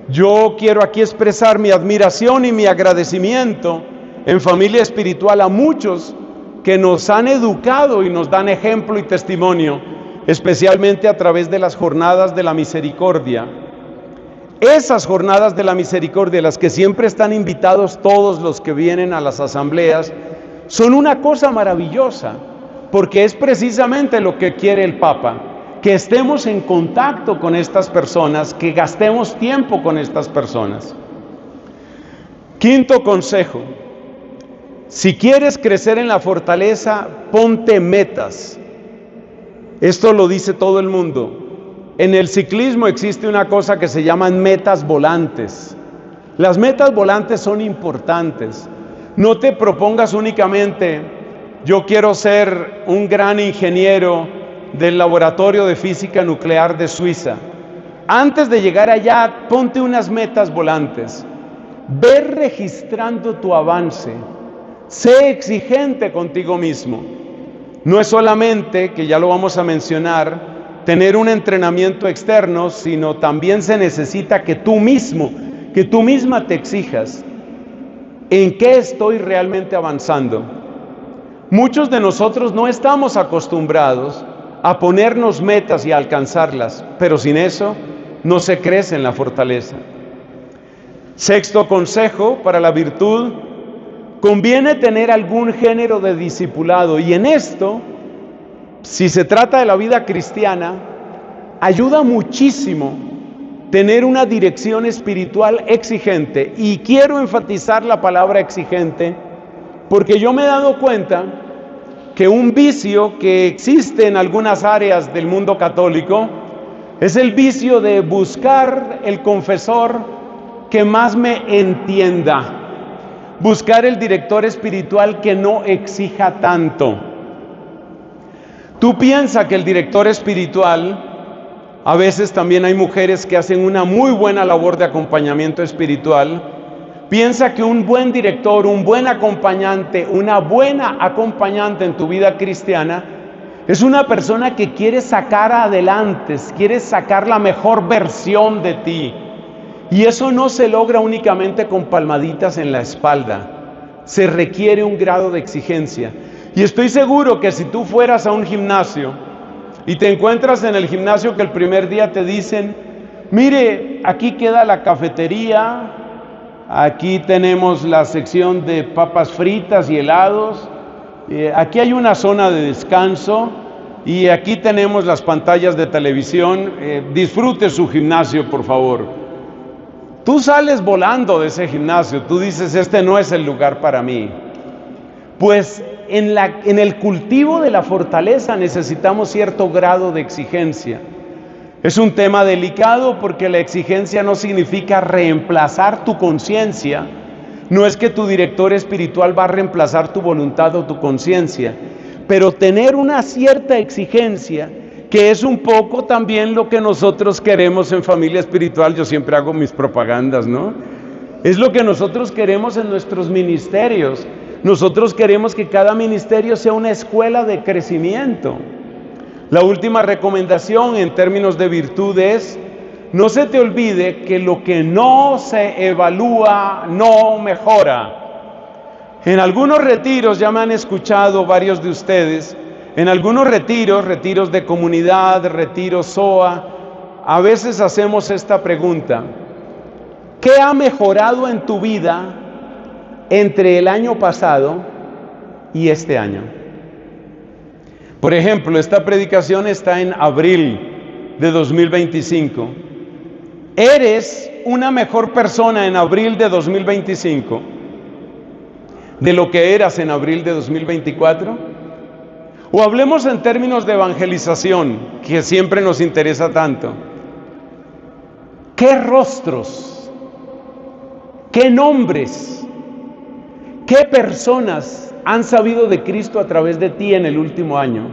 Yo quiero aquí expresar mi admiración y mi agradecimiento en familia espiritual a muchos que nos han educado y nos dan ejemplo y testimonio, especialmente a través de las jornadas de la misericordia. Esas jornadas de la misericordia, las que siempre están invitados todos los que vienen a las asambleas, son una cosa maravillosa, porque es precisamente lo que quiere el Papa, que estemos en contacto con estas personas, que gastemos tiempo con estas personas. Quinto consejo: si quieres crecer en la fortaleza, ponte metas. Esto lo dice todo el mundo. En el ciclismo existe una cosa que se llaman metas volantes. Las metas volantes son importantes. No te propongas únicamente, yo quiero ser un gran ingeniero del laboratorio de física nuclear de Suiza. Antes de llegar allá, ponte unas metas volantes. Ve registrando tu avance. Sé exigente contigo mismo. No es solamente, que ya lo vamos a mencionar, tener un entrenamiento externo, sino también se necesita que tú mismo, que tú misma te exijas. ¿En qué estoy realmente avanzando? Muchos de nosotros no estamos acostumbrados a ponernos metas y a alcanzarlas, pero sin eso no se crece en la fortaleza. Sexto consejo para la virtud: conviene tener algún género de discipulado, y en esto, si se trata de la vida cristiana, ayuda muchísimo tener una dirección espiritual exigente. Y quiero enfatizar la palabra exigente, porque yo me he dado cuenta que un vicio que existe en algunas áreas del mundo católico es el vicio de buscar el confesor que más me entienda, buscar el director espiritual que no exija tanto. Tú piensas que el director espiritual, a veces también hay mujeres que hacen una muy buena labor de acompañamiento espiritual, piensa que un buen director, un buen acompañante, una buena acompañante en tu vida cristiana es una persona que quiere sacar adelante, quiere sacar la mejor versión de ti. Y eso no se logra únicamente con palmaditas en la espalda. Se requiere un grado de exigencia. Y estoy seguro que si tú fueras a un gimnasio y te encuentras en el gimnasio que el primer día te dicen: mire, aquí queda la cafetería, aquí tenemos la sección de papas fritas y helados, aquí hay una zona de descanso y aquí tenemos las pantallas de televisión, disfrute su gimnasio, por favor. Tú sales volando de ese gimnasio, tú dices: este no es el lugar para mí. Pues en el cultivo de la fortaleza necesitamos cierto grado de exigencia. Es un tema delicado porque la exigencia no significa reemplazar tu conciencia. No es que tu director espiritual va a reemplazar tu voluntad o tu conciencia, pero tener una cierta exigencia, que es un poco también lo que nosotros queremos en familia espiritual. Yo siempre hago mis propagandas, ¿no? Es lo que nosotros queremos en nuestros ministerios. Nosotros queremos que cada ministerio sea una escuela de crecimiento. La última recomendación en términos de virtud es: no se te olvide que lo que no se evalúa no mejora. En algunos retiros, ya me han escuchado varios de ustedes, en algunos retiros de comunidad, retiros SOA, a veces hacemos esta pregunta: ¿qué ha mejorado en tu vida entre el año pasado y este año. Por ejemplo, esta predicación está en abril de 2025. ¿Eres una mejor persona en abril de 2025 de lo que eras en abril de 2024? O hablemos en términos de evangelización, que siempre nos interesa tanto. ¿Qué rostros, qué nombres, qué personas han sabido de Cristo a través de ti en el último año?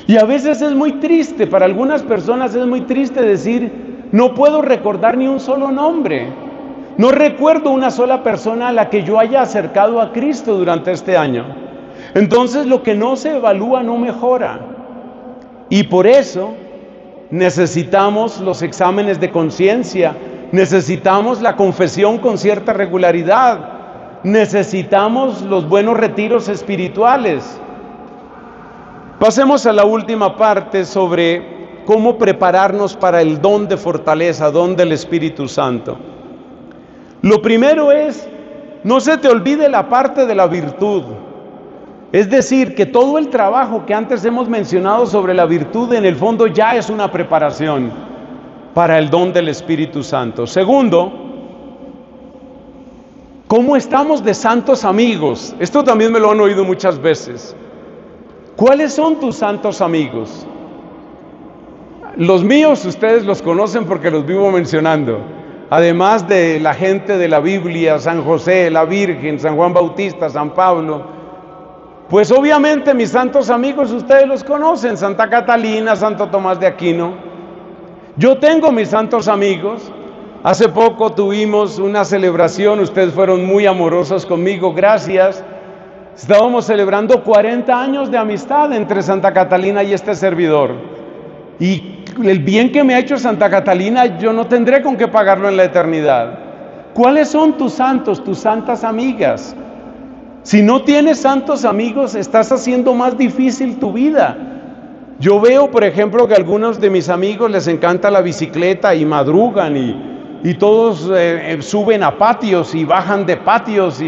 Y a veces es muy triste, para algunas personas es muy triste decir, no puedo recordar ni un solo nombre. No recuerdo una sola persona a la que yo haya acercado a Cristo durante este año. Entonces lo que no se evalúa no mejora. Y por eso necesitamos los exámenes de conciencia, necesitamos la confesión con cierta regularidad, necesitamos los buenos retiros espirituales. Pasemos a la última parte sobre cómo prepararnos para el don de fortaleza, don del Espíritu Santo. Lo primero es, no se te olvide la parte de la virtud. Es decir, que todo el trabajo que antes hemos mencionado sobre la virtud, en el fondo ya es una preparación para el don del Espíritu Santo. Segundo, ¿cómo estamos de santos amigos? Esto también me lo han oído muchas veces. ¿Cuáles son tus santos amigos? Los míos ustedes los conocen porque los vivo mencionando. Además de la gente de la Biblia, San José, la Virgen, San Juan Bautista, San Pablo, pues obviamente mis santos amigos ustedes los conocen, Santa Catalina, Santo Tomás de Aquino. Yo tengo mis santos amigos. Hace poco tuvimos una celebración, ustedes fueron muy amorosos conmigo, gracias. Estábamos celebrando 40 años de amistad entre Santa Catalina y este servidor. Y el bien que me ha hecho Santa Catalina, yo no tendré con qué pagarlo en la eternidad. ¿Cuáles son tus santos, tus santas amigas? Si no tienes santos amigos, estás haciendo más difícil tu vida. Yo veo, por ejemplo, que a algunos de mis amigos les encanta la bicicleta y madrugan y todos suben a patios y bajan de patios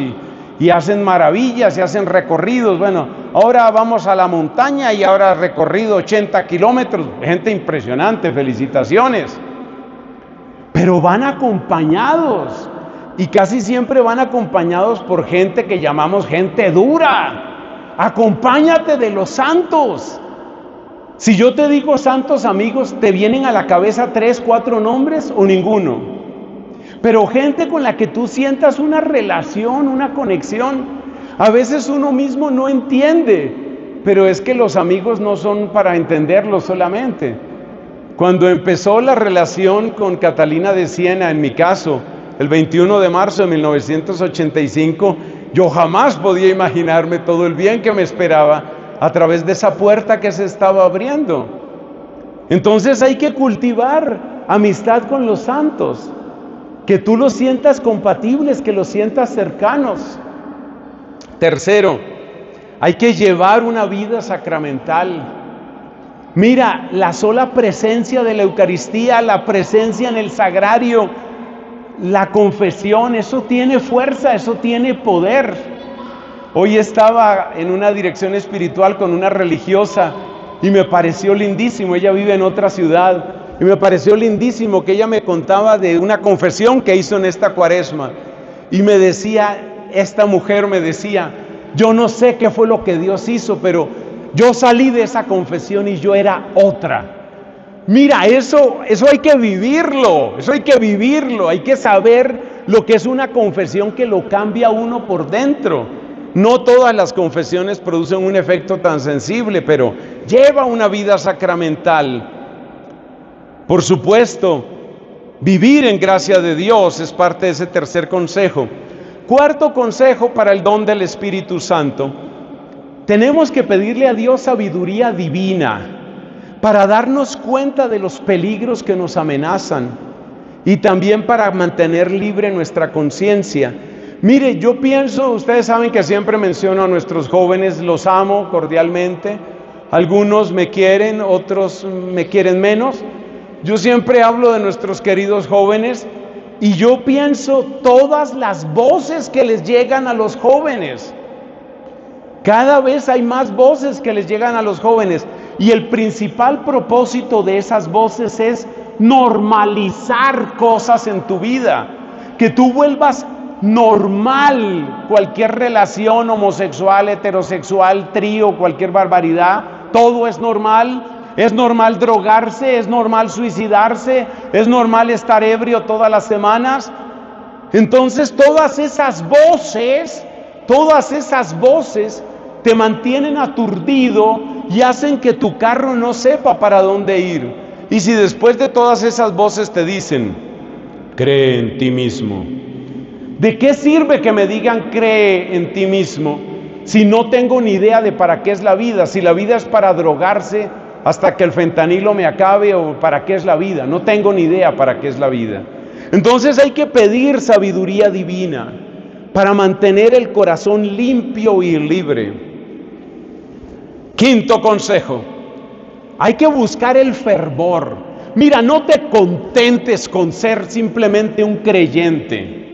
y hacen maravillas y hacen recorridos. Bueno, ahora vamos a la montaña y ahora recorrido 80 kilómetros. Gente impresionante, felicitaciones. Pero van acompañados. Y casi siempre van acompañados por gente que llamamos gente dura. Acompáñate de los santos. Si yo te digo santos amigos, ¿te vienen a la cabeza 3, 4 nombres o ninguno? Pero gente con la que tú sientas una relación, una conexión. A veces uno mismo no entiende, pero es que los amigos no son para entenderlos solamente. Cuando empezó la relación con Catalina de Siena, en mi caso, el 21 de marzo de 1985, yo jamás podía imaginarme todo el bien que me esperaba a través de esa puerta que se estaba abriendo. Entonces hay que cultivar amistad con los santos, que tú los sientas compatibles, que los sientas cercanos. Tercero, hay que llevar una vida sacramental. Mira, la sola presencia de la Eucaristía, la presencia en el sagrario, la confesión, eso tiene fuerza, eso tiene poder. Hoy estaba en una dirección espiritual con una religiosa y me pareció lindísimo. Ella vive en otra ciudad y me pareció lindísimo que ella me contaba de una confesión que hizo en esta cuaresma. Y me decía, esta mujer me decía, yo no sé qué fue lo que Dios hizo, pero yo salí de esa confesión y yo era otra. Mira, eso hay que vivirlo, hay que saber lo que es una confesión que lo cambia a uno por dentro. No todas las confesiones producen un efecto tan sensible, pero lleva una vida sacramental. Por supuesto, vivir en gracia de Dios es parte de ese tercer consejo. Cuarto consejo para el don del Espíritu Santo. Tenemos que pedirle a Dios sabiduría divina para darnos cuenta de los peligros que nos amenazan y también para mantener libre nuestra conciencia. Mire, yo pienso, ustedes saben que siempre menciono a nuestros jóvenes, los amo cordialmente, algunos me quieren, otros me quieren menos. Yo siempre hablo de nuestros queridos jóvenes y yo pienso todas las voces que les llegan a los jóvenes, Cada vez hay más voces que les llegan a los jóvenes y el principal propósito de esas voces es normalizar cosas en tu vida, que tú vuelvas normal cualquier relación homosexual, heterosexual, trío, cualquier barbaridad. Todo es normal drogarse, es normal suicidarse, es normal estar ebrio todas las semanas. Entonces todas esas voces te mantienen aturdido y hacen que tu carro no sepa para dónde ir. Y si después de todas esas voces te dicen, cree en ti mismo, ¿de qué sirve que me digan cree en ti mismo si no tengo ni idea de para qué es la vida? Si la vida es para drogarse hasta que el fentanilo me acabe, o para qué es la vida. No tengo ni idea para qué es la vida. Entonces hay que pedir sabiduría divina para mantener el corazón limpio y libre. Quinto consejo, hay que buscar el fervor. Mira, no te contentes con ser simplemente un creyente.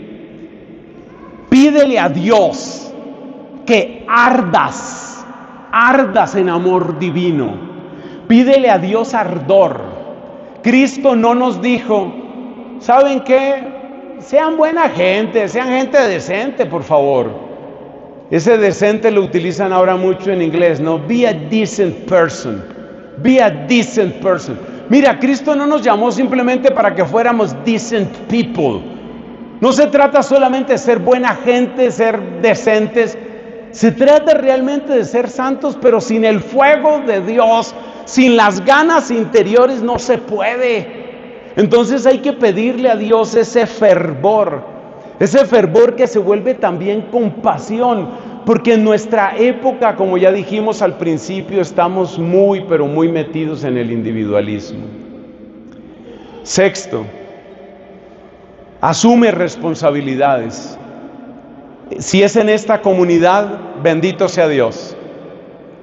Pídele a Dios que ardas en amor divino. Pídele a Dios ardor. Cristo no nos dijo, ¿saben qué? Sean buena gente, sean gente decente, por favor. Ese decente lo utilizan ahora mucho en inglés, ¿no? Be a decent person. Be a decent person. Mira, Cristo no nos llamó simplemente para que fuéramos decent people. No se trata solamente de ser buena gente, ser decentes. Se trata realmente de ser santos, pero sin el fuego de Dios, sin las ganas interiores no se puede. Entonces hay que pedirle a Dios ese fervor que se vuelve también compasión, porque en nuestra época, como ya dijimos al principio, estamos pero muy metidos en el individualismo. Sexto, asume responsabilidades. Si es en esta comunidad, bendito sea Dios.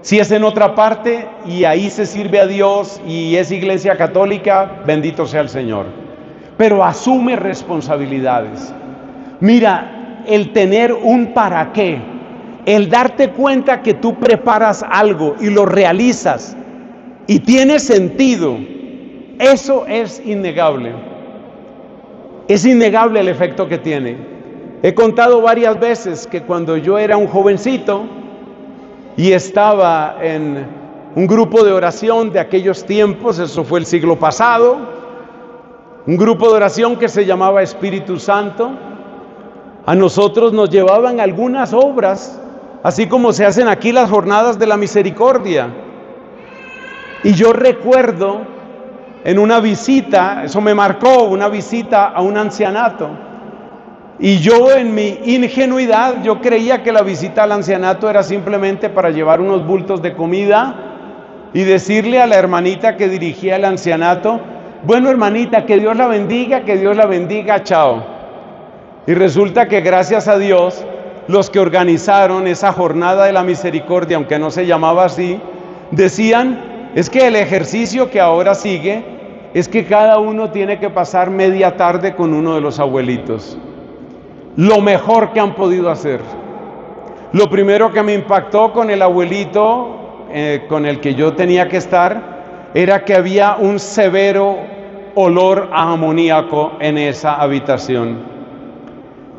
Si es en otra parte y ahí se sirve a Dios y es iglesia católica, bendito sea el Señor. Pero asume responsabilidades. Mira, el tener un para qué, el darte cuenta que tú preparas algo y lo realizas y tiene sentido, eso es innegable. Es innegable el efecto que tiene. He contado varias veces que cuando yo era un jovencito y estaba en un grupo de oración de aquellos tiempos, eso fue el siglo pasado, un grupo de oración que se llamaba Espíritu Santo, a nosotros nos llevaban algunas obras, así como se hacen aquí las jornadas de la misericordia. Y yo recuerdo en una visita, eso me marcó, una visita a un ancianato. Y yo en mi ingenuidad, yo creía que la visita al ancianato era simplemente para llevar unos bultos de comida y decirle a la hermanita que dirigía el ancianato, bueno hermanita, que Dios la bendiga, chao. Y resulta que gracias a Dios, los que organizaron esa jornada de la misericordia, aunque no se llamaba así, decían, es que el ejercicio que ahora sigue, es que cada uno tiene que pasar media tarde con uno de los abuelitos. Lo mejor que han podido hacer. Lo primero que me impactó con el abuelito con el que yo tenía que estar era que había un severo olor a amoníaco en esa habitación.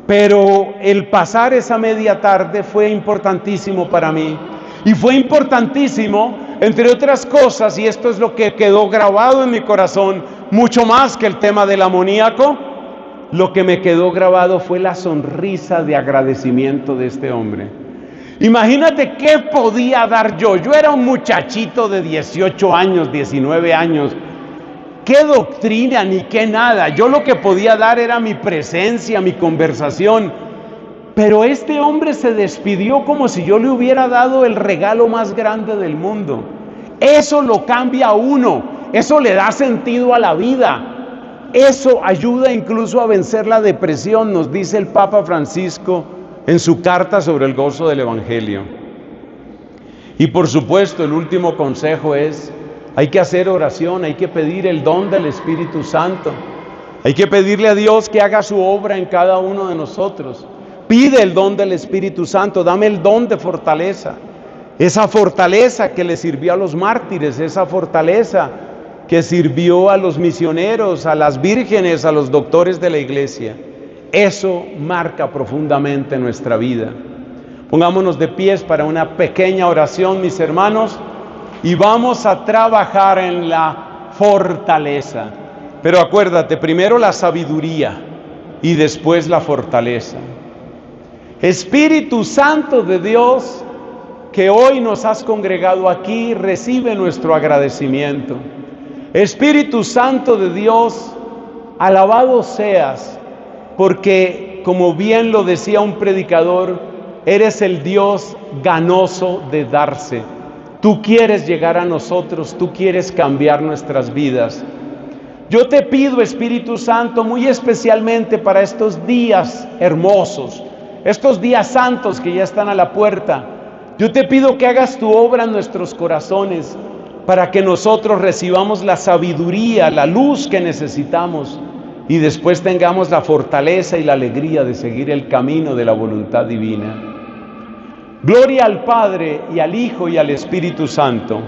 Pero el pasar esa media tarde fue importantísimo para mí. Y fue importantísimo, entre otras cosas, y esto es lo que quedó grabado en mi corazón, mucho más que el tema del amoníaco. Lo que me quedó grabado fue la sonrisa de agradecimiento de este hombre. Imagínate qué podía dar yo. Yo era un muchachito de 18 años, 19 años. ¿Qué doctrina ni qué nada? Yo lo que podía dar era mi presencia, mi conversación. Pero este hombre se despidió como si yo le hubiera dado el regalo más grande del mundo. Eso lo cambia a uno. Eso le da sentido a la vida. Eso ayuda incluso a vencer la depresión, nos dice el Papa Francisco en su carta sobre el gozo del Evangelio. Y por supuesto, el último consejo es, hay que hacer oración, hay que pedir el don del Espíritu Santo. Hay que pedirle a Dios que haga su obra en cada uno de nosotros. Pide el don del Espíritu Santo, dame el don de fortaleza. esa fortaleza que le sirvió a los mártires, esa fortaleza que sirvió a los misioneros, a las vírgenes, a los doctores de la iglesia. Eso marca profundamente nuestra vida. Pongámonos de pies para una pequeña oración, mis hermanos, y vamos a trabajar en la fortaleza. Pero acuérdate, primero la sabiduría y después la fortaleza. Espíritu Santo de Dios, que hoy nos has congregado aquí, recibe nuestro agradecimiento. Espíritu Santo de Dios, alabado seas, porque como bien lo decía un predicador, eres el Dios ganoso de darse. Tú quieres llegar a nosotros, tú quieres cambiar nuestras vidas. Yo te pido, Espíritu Santo, muy especialmente para estos días hermosos, estos días santos que ya están a la puerta, yo te pido que hagas tu obra en nuestros corazones para que nosotros recibamos la sabiduría, la luz que necesitamos y después tengamos la fortaleza y la alegría de seguir el camino de la voluntad divina. Gloria al Padre y al Hijo y al Espíritu Santo,